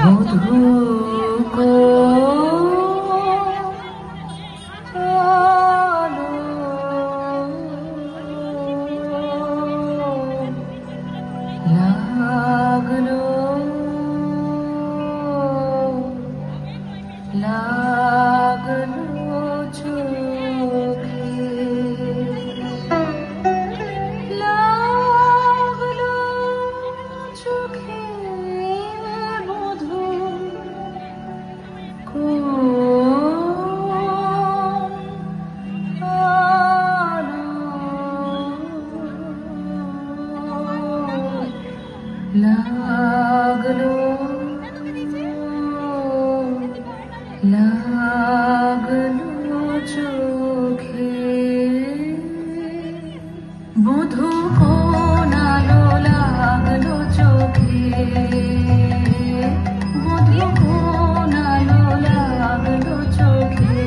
মধু কো আলো লাগলো লাগলো চোখে লাগলো চোখে মধু কো আলো লাগলো লাগলো চোখে মধু কোন আলো লাগলো চোখে মধু কোন আলো লাগলো চোখে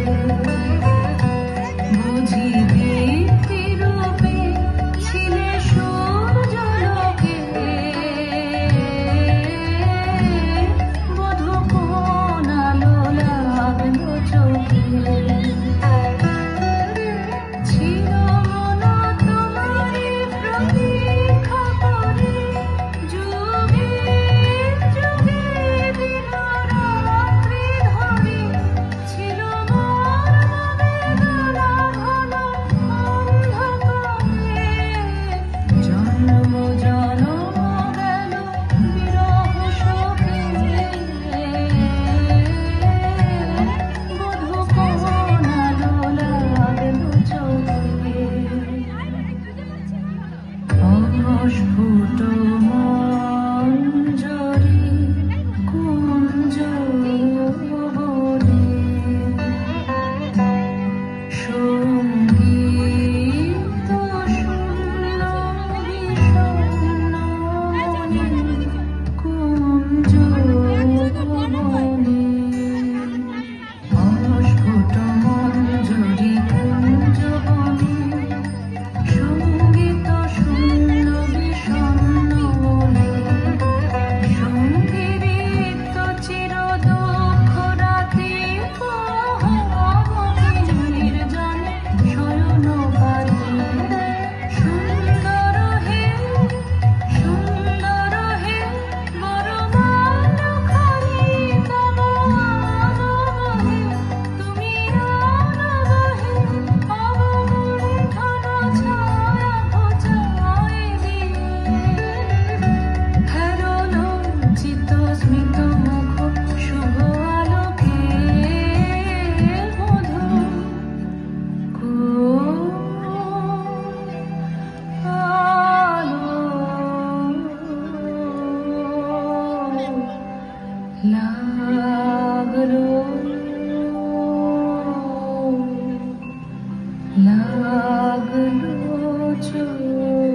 বুঝি দীপ্তি রূপে ছিলে সূর্যলোকে মধু কোন আলো লাগলো চোখে ছিল মন তোমারই প্রতীক্ষা করে যুগে যুগে দিন রাত্রি ধরে ছিল মোর বেদনা ঘন অন্ধকারে জন্ম জনম গেল বিরহ শোকে মধু কোন আলো লাগলো চোখে অস্ফুট মঞ্জরি কুঞ্জ বনে সঙ্গীত শূন্য বিষণ্ণ মনে কুঞ্জ বনে অস্ফুট মঞ্জরি কুঞ্জ বনে সঙ্গীত শূন্য বিষণ্ণ মনে সঙ্গীত চির দুঃখ রাতে নির্জনে শয়ন বাড়ি সুন্দর হে বড় মানো খালি তব আলো বহে তুমি আলো বহে অবগুণ্ঠন ছায়া ঘোচায় দিয়ে হেরলো চিত্ত স্মিত মুখ শুভ আলোকে মধু কো আলো লাগলো লাগলো চোখে